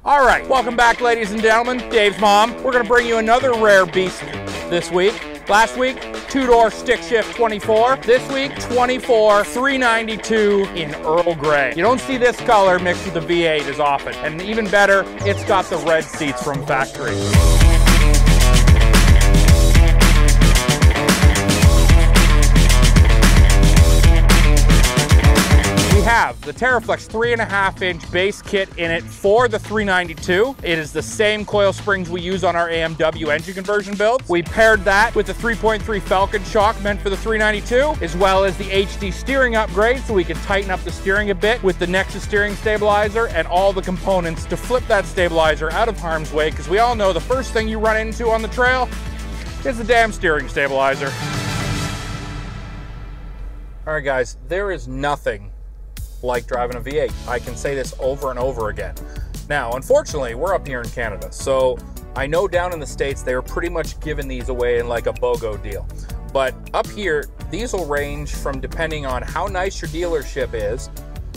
All right, welcome back, ladies and gentlemen. Dave's mom. We're gonna bring you another rare beast this week. Last week, two-door stick shift 24. This week, 24 392 in Earl Grey. You don't see this color mixed with the V8 as often. And even better, it's got the red seats from factory. We have the Teraflex 3.5-inch base kit in it for the 392. It is the same coil springs we use on our AMW engine conversion builds. We paired that with the 3.3 Falcon shock meant for the 392, as well as the HD steering upgrade so we can tighten up the steering a bit with the Nexus steering stabilizer and all the components to flip that stabilizer out of harm's way, because we all know the first thing you run into on the trail is the damn steering stabilizer. All right, guys, there is nothing like driving a V8. I can say this over and over again. Now, unfortunately, we're up here in Canada, so I know down in the States, they were pretty much giving these away in like a BOGO deal. But up here, these will range from, depending on how nice your dealership is,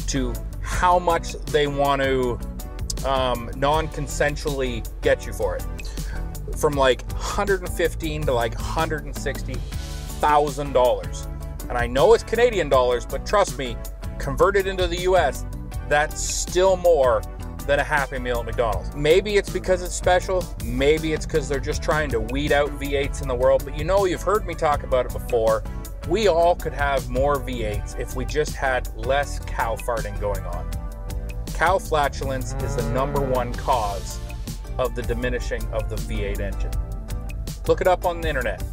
to how much they want to non-consensually get you for it. From like $115 to like $160,000. And I know it's Canadian dollars, but trust me, converted into the US, that's still more than a Happy Meal at McDonald's. Maybe it's because it's special, maybe it's because they're just trying to weed out V8s in the world, but you know, you've heard me talk about it before. We all could have more V8s if we just had less cow farting going on. Cow flatulence is the #1 cause of the diminishing of the V8 engine. Look it up on the internet.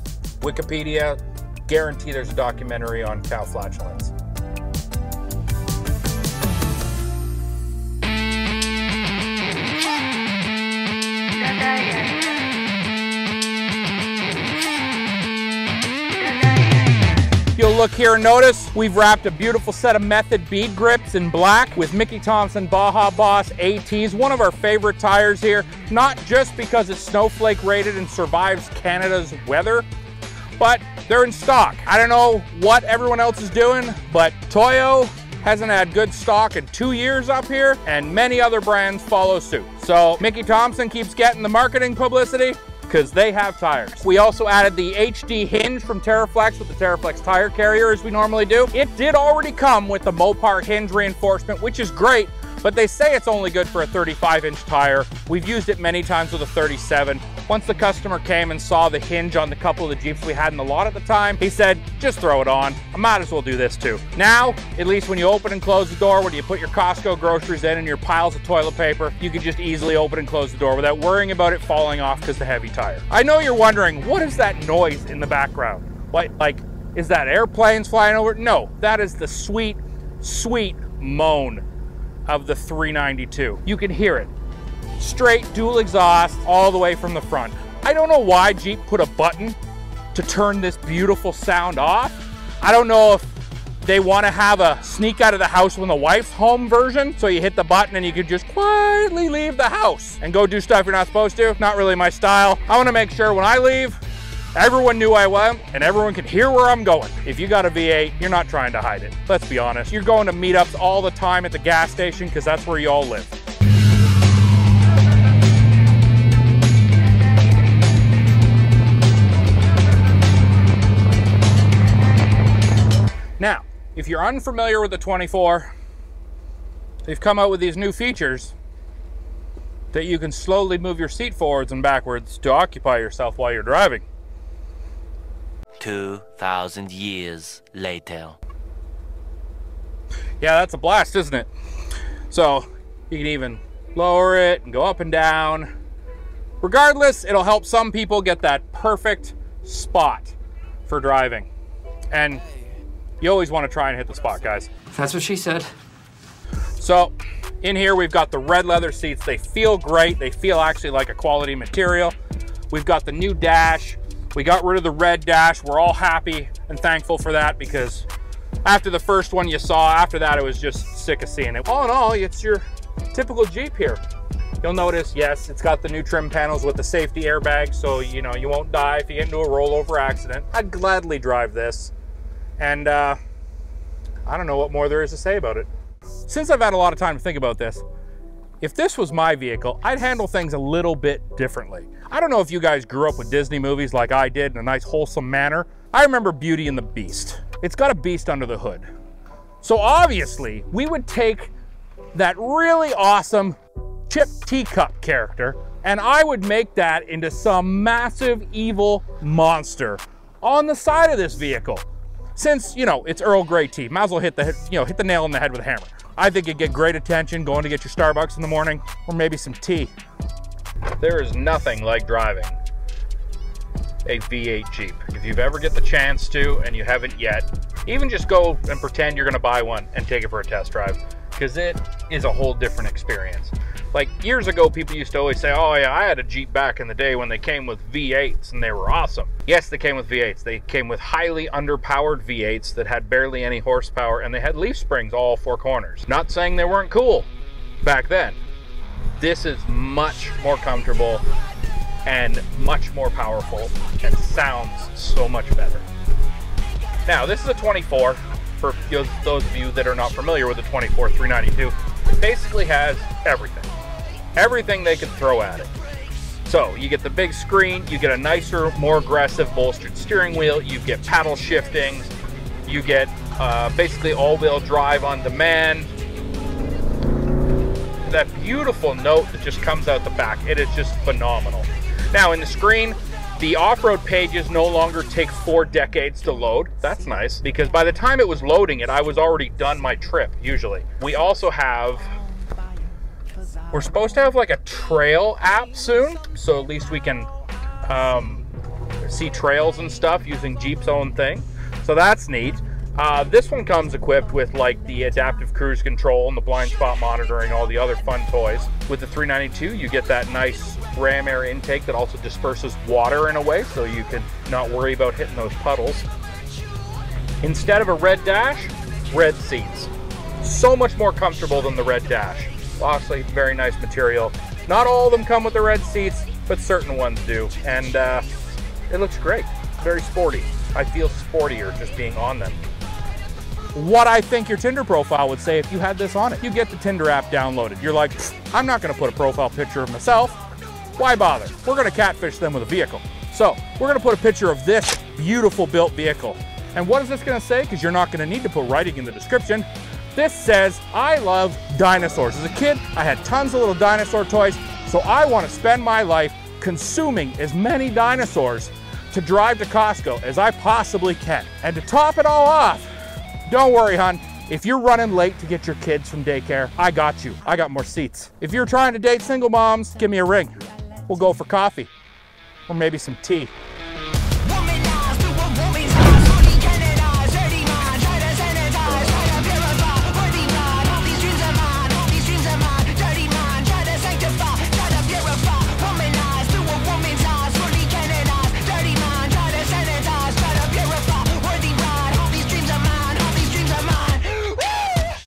Wikipedia, guarantee there's a documentary on cow flatulence. You'll look here and notice we've wrapped a beautiful set of Method Bead grips in black with Mickey Thompson Baja Boss ATs, one of our favorite tires here, not just because it's snowflake rated and survives Canada's weather, but they're in stock. I don't know what everyone else is doing, but Toyo hasn't had good stock in 2 years up here, and many other brands follow suit. So Mickey Thompson keeps getting the marketing publicity because they have tires. We also added the HD hinge from Teraflex with the Teraflex Tire Carrier, as we normally do. It did already come with the Mopar hinge reinforcement, which is great, but they say it's only good for a 35-inch tire. We've used it many times with a 37. Once the customer came and saw the hinge on the couple of the Jeeps we had in the lot at the time, he said, just throw it on. I might as well do this too. Now, at least when you open and close the door, when you put your Costco groceries in and your piles of toilet paper, you can just easily open and close the door without worrying about it falling off because the heavy tire. I know you're wondering, what is that noise in the background? What, like, is that airplanes flying over? No, that is the sweet, sweet moan of the 392. You can hear it. Straight dual exhaust all the way from the front. I don't know why Jeep put a button to turn this beautiful sound off. I don't know if they want to have a sneak out of the house when the wife's home version, so you hit the button and you can just quietly leave the house and go do stuff you're not supposed to. Not really my style. I want to make sure when I leave, everyone knew I went and everyone could hear where I'm going. If you got a V8, you're not trying to hide it. Let's be honest. You're going to meetups all the time at the gas station because that's where you all live. Now, if you're unfamiliar with the 24, they've come out with these new features that you can slowly move your seat forwards and backwards to occupy yourself while you're driving. 2,000 years later. Yeah, that's a blast, isn't it? So you can even lower it and go up and down. Regardless, it'll help some people get that perfect spot for driving. And you always want to try and hit the spot, guys. That's what she said. So in here, we've got the red leather seats. They feel great. They feel actually like a quality material. We've got the new dash. We got rid of the red dash. We're all happy and thankful for that because after the first one you saw, after that, it was just sick of seeing it. All in all, it's your typical Jeep here. You'll notice, yes, it's got the new trim panels with the safety airbag, so you know you won't die if you get into a rollover accident. I'd gladly drive this. And I don't know what more there is to say about it. Since I've had a lot of time to think about this, If this was my vehicle, I'd handle things a little bit differently. I don't know if you guys grew up with Disney movies like I did in a nice wholesome manner. I remember Beauty and the Beast. It's got a beast under the hood. So obviously, we would take that really awesome Chip Teacup character, and I would make that into some massive evil monster on the side of this vehicle. Since, you know, it's Earl Grey tea, might as well hit the nail on the head with a hammer. I think it'd get great attention going to get your Starbucks in the morning, or maybe some tea. There is nothing like driving a V8 Jeep. If you've ever get the chance to, and you haven't yet, even just go and pretend you're gonna buy one and take it for a test drive, because it is a whole different experience. Like years ago, people used to always say, oh yeah, I had a Jeep back in the day when they came with V8s and they were awesome. Yes, they came with V8s. They came with highly underpowered V8s that had barely any horsepower, and they had leaf springs all four corners. Not saying they weren't cool back then. This is much more comfortable and much more powerful and sounds so much better. Now, this is a 24. For those of you that are not familiar with the 24 392, it basically has everything. Everything they can throw at it. So you get the big screen, you get a nicer, more aggressive bolstered steering wheel, you get paddle shiftings, you get basically all-wheel drive on demand. That beautiful note that just comes out the back, it is just phenomenal. Now in the screen, the off-road pages no longer take 4 decades to load. That's nice, because by the time it was loading it, I was already done my trip, usually. We also have, we're supposed to have like a trail app soon, so at least we can see trails and stuff using Jeep's own thing. So that's neat. This one comes equipped with like the adaptive cruise control and the blind spot monitoring, all the other fun toys. With the 392, you get that nice ram air intake that also disperses water in a way, so you can not worry about hitting those puddles. Instead of a red dash, red seats. So much more comfortable than the red dash. Obviously, very nice material. Not all of them come with the red seats, but certain ones do. And it looks great. Very sporty. I feel sportier just being on them. What I think your Tinder profile would say if you had this on it. You get the Tinder app downloaded. You're like, I'm not gonna put a profile picture of myself. Why bother? We're gonna catfish them with a vehicle. So we're gonna put a picture of this beautiful built vehicle. And what is this gonna say? Because you're not gonna need to put writing in the description. This says, I love dinosaurs. As a kid, I had tons of little dinosaur toys, so I wanna spend my life consuming as many dinosaurs to drive to Costco as I possibly can. And to top it all off, don't worry, hon. If you're running late to get your kids from daycare, I got you. I got more seats. If you're trying to date single moms, give me a ring. We'll go for coffee or maybe some tea.